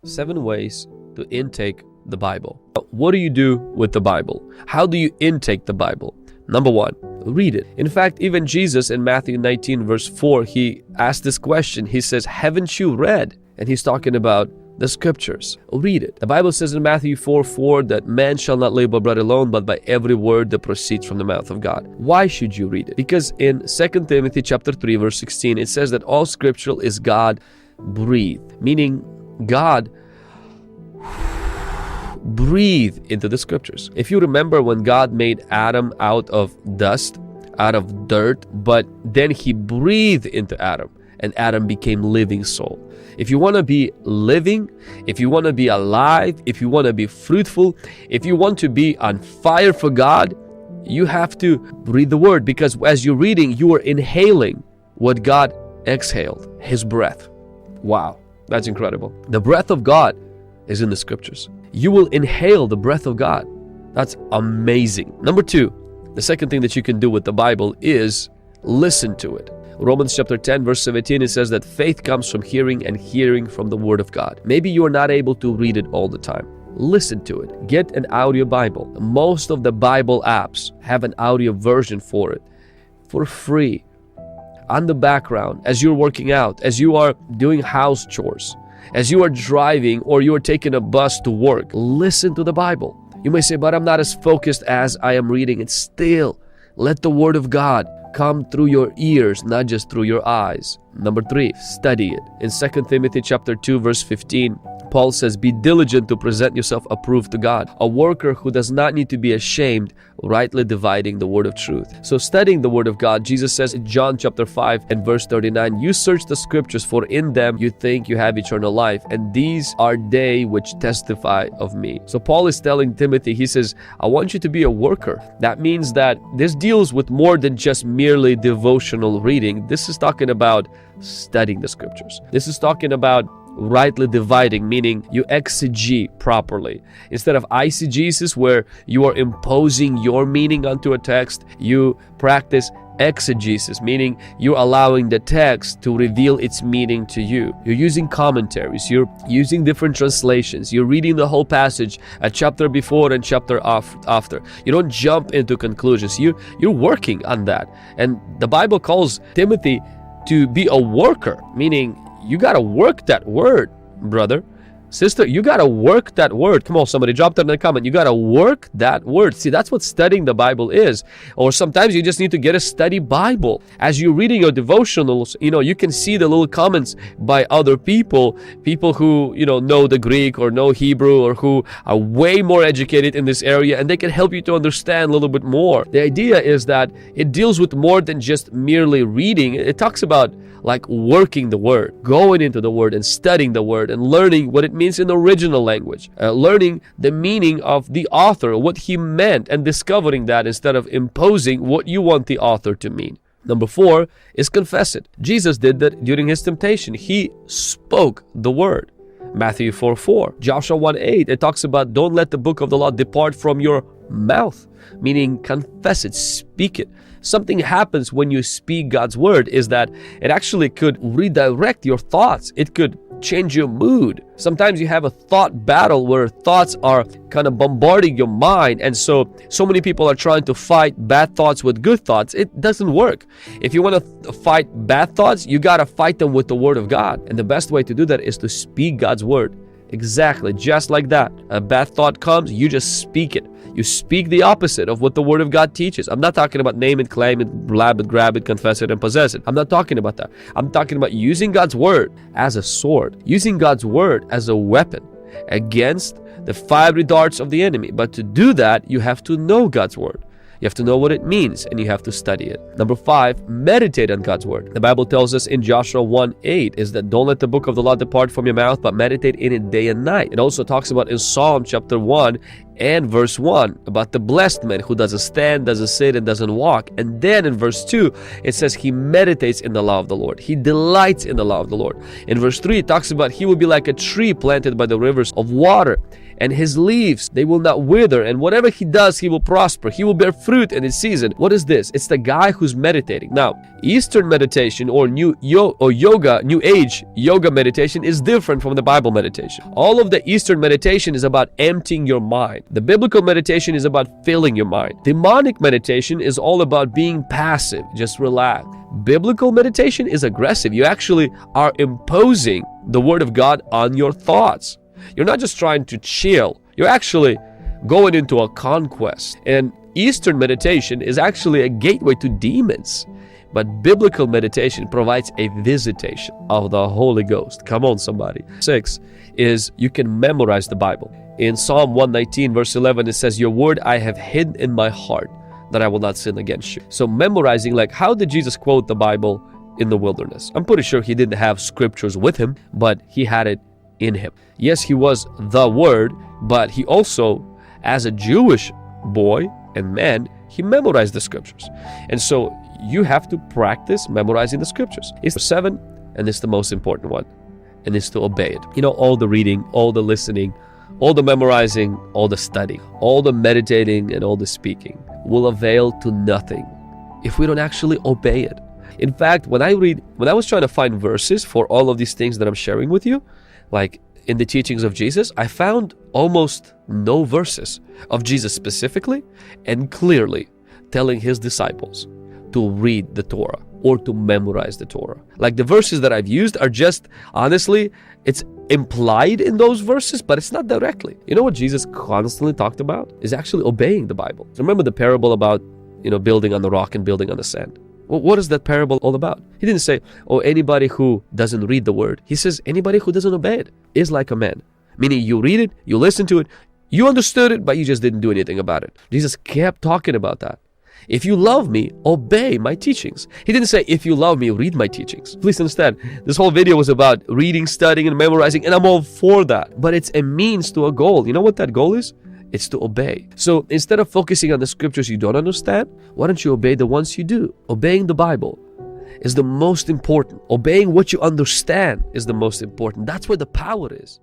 7 ways to intake the Bible. What do you do with the Bible? How do you intake the Bible? Number 1, read it. In fact, even Jesus in Matthew 19 verse 4, he asked this question. He says, haven't you read? And he's talking about the scriptures. Read it. The Bible says in Matthew 4:4 that man shall not live by bread alone, but by every word that proceeds from the mouth of God. Why should you read it? Because in 2 Timothy chapter 3 verse 16, it says that all scripture is God breathed, meaning God breathed into the scriptures. If you remember when God made Adam out of dust, out of dirt, but then he breathed into Adam and Adam became living soul. If you want to be living, if you want to be alive, if you want to be fruitful, if you want to be on fire for God, you have to read the word, because as you're reading, you are inhaling what God exhaled, his breath. Wow, that's incredible. The breath of God is in the scriptures. You will inhale the breath of God. That's amazing. Number 2, the second thing that you can do with the Bible is listen to it. Romans chapter 10 verse 17, it says that faith comes from hearing and hearing from the word of God. Maybe you are not able to read it all the time. Listen to it. Get an audio Bible. Most of the Bible apps have an audio version for it for free. On the background, as you're working out, as you are doing house chores, as you are driving or you are taking a bus to work, listen to the Bible. You may say, but I'm not as focused as I am reading it. Still, let the word of God come through your ears, not just through your eyes. Number 3, study it. In 2 Timothy chapter 2 verse 15, Paul says, be diligent to present yourself approved to God, a worker who does not need to be ashamed, rightly dividing the word of truth. So studying the word of God, Jesus says in John chapter 5 and verse 39, you search the scriptures, for in them you think you have eternal life, and these are they which testify of me. So Paul is telling Timothy, he says, I want you to be a worker. That means that this deals with more than just merely devotional reading. This is talking about studying the scriptures. This is talking about rightly dividing, meaning you exegete properly. Instead of eisegesis, where you are imposing your meaning onto a text, you practice exegesis, meaning you're allowing the text to reveal its meaning to you. You're using commentaries, you're using different translations, you're reading the whole passage a chapter before and chapter after. You don't jump into conclusions. You're working on that. And the Bible calls Timothy to be a worker, meaning you got to work that word, brother. Sister, you got to work that word. Come on, somebody drop that in the comment. You got to work that word. See, that's what studying the Bible is. Or sometimes you just need to get a study Bible. As you're reading your devotionals, you can see the little comments by other people who, know the Greek or know Hebrew or who are way more educated in this area, and they can help you to understand a little bit more. The idea is that it deals with more than just merely reading. It talks about like working the word, going into the word and studying the word and learning what it means in the original language, learning the meaning of the author, what he meant, and discovering that instead of imposing what you want the author to mean. Number 4 is confess it. Jesus did that during his temptation. He spoke the word. Matthew 4:4, Joshua 1:8, it talks about don't let the book of the law depart from your mouth, meaning confess it, speak it. Something happens when you speak God's word is that it actually could redirect your thoughts. It could change your mood. Sometimes you have a thought battle where thoughts are kind of bombarding your mind, and so many people are trying to fight bad thoughts with good thoughts. It doesn't work. If you want to fight bad thoughts, you got to fight them with the word of God, and the best way to do that is to speak God's word. Exactly, just like that. A bad thought comes, you just speak it. You speak the opposite of what the word of God teaches. I'm not talking about name it, claim it, blab it, grab it, confess it, and possess it. I'm not talking about that. I'm talking about using God's word as a sword, using God's word as a weapon against the fiery darts of the enemy. But to do that, you have to know God's word. You have to know what it means, and you have to study it. Number 5, meditate on God's word. The Bible tells us in Joshua 1:8 is that don't let the book of the law depart from your mouth, but meditate in it day and night. It also talks about in Psalm chapter 1, and verse 1 about the blessed man who doesn't stand, doesn't sit, and doesn't walk. And then in verse 2, it says he meditates in the law of the Lord. He delights in the law of the Lord. In verse 3, it talks about he will be like a tree planted by the rivers of water, and his leaves, they will not wither, and whatever he does, he will prosper. He will bear fruit in its season. What is this? It's the guy who's meditating. Now, Eastern meditation or New Age yoga meditation is different from the Bible meditation. All of the Eastern meditation is about emptying your mind. The biblical meditation is about filling your mind. Demonic meditation is all about being passive, just relax. Biblical meditation is aggressive. You actually are imposing the Word of God on your thoughts. You're not just trying to chill. You're actually going into a conquest. And Eastern meditation is actually a gateway to demons. But biblical meditation provides a visitation of the Holy Ghost. Come on, somebody. 6 is you can memorize the Bible. In Psalm 119, verse 11, it says, "Your word I have hidden in my heart, that I will not sin against you." So memorizing, like how did Jesus quote the Bible in the wilderness? I'm pretty sure he didn't have scriptures with him, but he had it in him. Yes, he was the Word, but he also, as a Jewish boy and man, he memorized the scriptures. And so you have to practice memorizing the scriptures. It's 7, and it's the most important one, and it's to obey it. You know, all the reading, all the listening, all the memorizing, all the studying, all the meditating, and all the speaking will avail to nothing if we don't actually obey it. In fact, when I was trying to find verses for all of these things that I'm sharing with you, like in the teachings of Jesus, I found almost no verses of Jesus specifically and clearly telling his disciples to read the Torah or to memorize the Torah. Like the verses that I've used are just, honestly, it's implied in those verses, but it's not directly. You know what Jesus constantly talked about? Is actually obeying the Bible. Remember the parable about, building on the rock and building on the sand? Well, what is that parable all about? He didn't say, oh, anybody who doesn't read the word. He says, anybody who doesn't obey it is like a man. Meaning you read it, you listen to it, you understood it, but you just didn't do anything about it. Jesus kept talking about that. If you love me, obey my teachings. He didn't say, if you love me, read my teachings. Please understand, this whole video was about reading, studying, and memorizing, and I'm all for that. But it's a means to a goal. You know what that goal is? It's to obey. So instead of focusing on the scriptures you don't understand, why don't you obey the ones you do? Obeying the Bible is the most important. Obeying what you understand is the most important. That's where the power is.